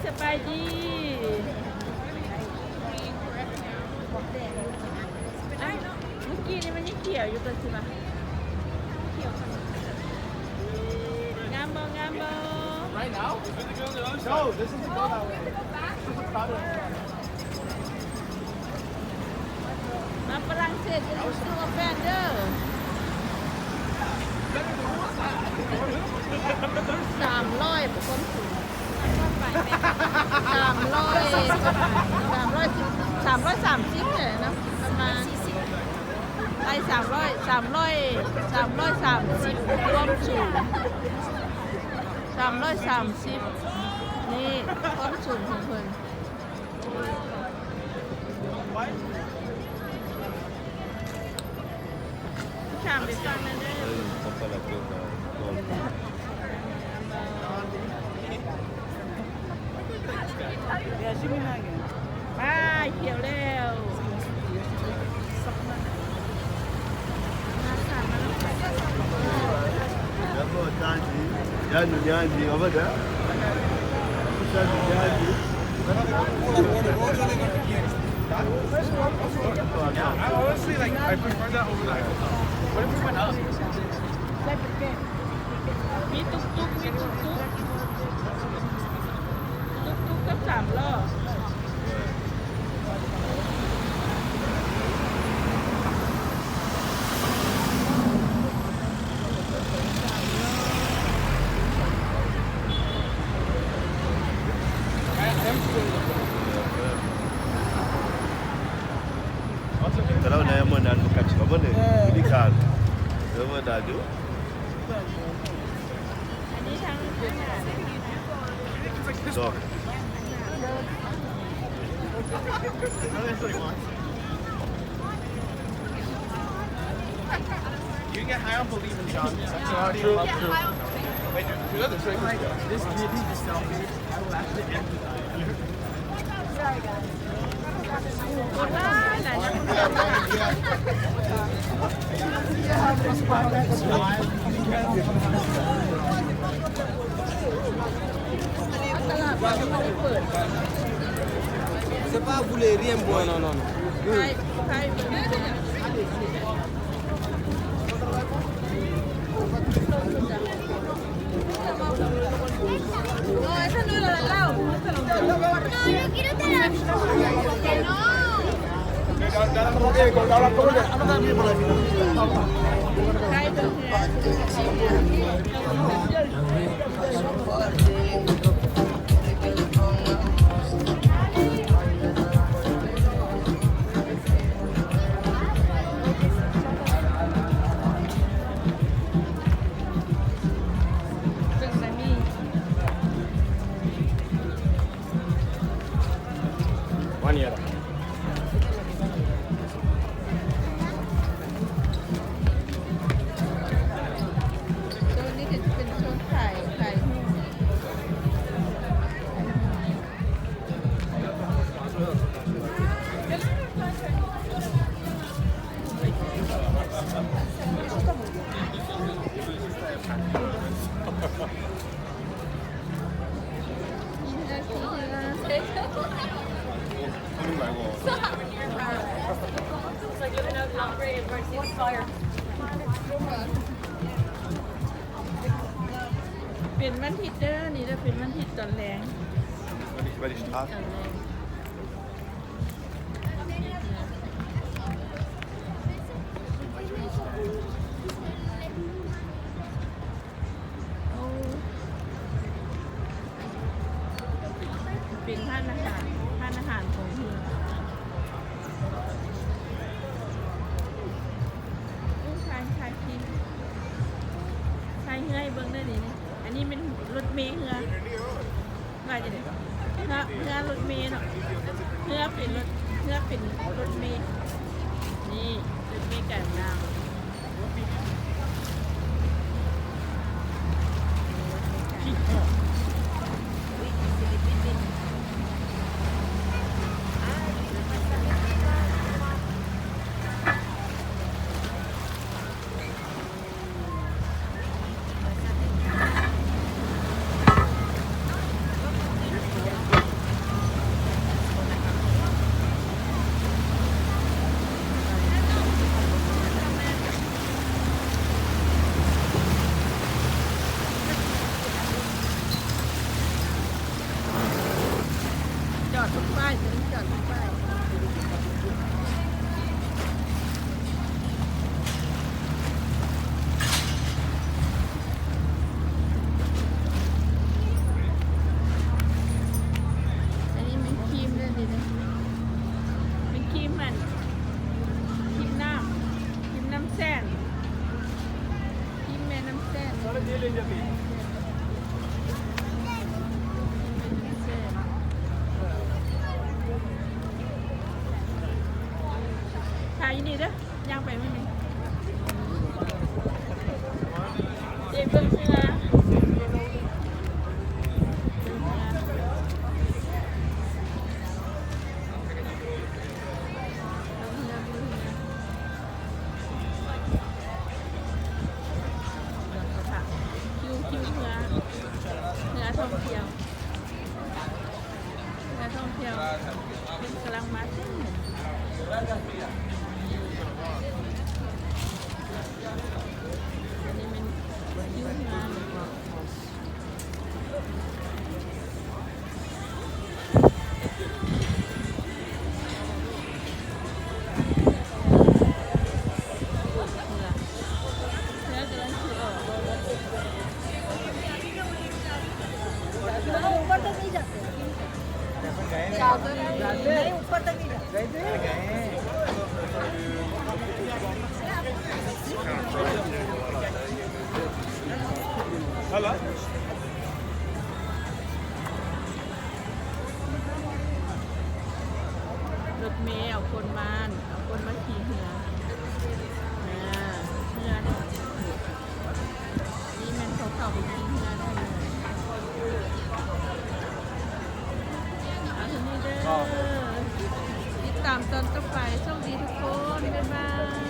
สบายดีเมื่อกี้นี่มันยังเขียวอยู่ตัวสิมางามบ่งามบ่ Right now? No, this isn't go that way. This is a crowded area. มาฝรั่งเศสจะรู้สึกว่าแฟนเด้อ300ประคนสูง330เนี่ยนะประมาณไอ้330รวมสูง330นี่ความสูงของเพิ่นถามไปฟังนั่นเด้อ Yeah, she be nagging. อ่าเขียวแล้วNyanji, over there. Nyanji. I honestly like. I prefer that over there. What if we went up? มีตุ๊กกับ3 ล้อKalau nak mana nak kaci apa ni? Ini kan. Semua dah tu. อันนี้ทางขึ้นหน้า So. You can get high on believing, John. True. Wait, do that this way. This beauty is selfie. I will actually end with that. โคตรหลายตลาดว่าจะไม่ได้เปิด C'est pas vous les rien boy. Non, non, non. ใครถ้านู่นเราเล่า No, yo quiero tener. Que no. One year. ตัวนี้จะเป็นโซนขายหุ้นเป็นวันอาทิตย์เด้อนี่จะเป็นวันอาทิตย์ตอนแรง Über die Straße. เป็นท่านอาหารของเมืองชายพินชายเฮือยเบิ้งได้ดิอันนี้เป็นรถเมล์เฮือว่าจะได้เฮือรถเมล์เนาะเฮือเป็นรถเมล์นี่รถเมล์กันน้ำ เ อดทุกป้ายจะต้องจอดทุกป้ายอันนี้เป็นครีมด้วยดินะเป็นครีมมันครีมน้ำแซ่นครีมแม่น้ำแซ่นถ่ายอยู่นี่เด้อย่างไปไม่มีเจ็บเบิ้งเสื้อคิวเนื้อท่องเที่ยวเป็นกำลังมาเส้นอันนี้เป็นคิวเนื้อऊपर तक नहीं जाते नहीं ऊपर तक नहीं जाते Hello. รถเมล์เอาคนมาขี่เหือเหือเนี่ยนี่มันเขาเข้าไปขี่เหือได้เลยเอาทีนี้เด้อติดตามตอนต่อไปโชคดีทุกคน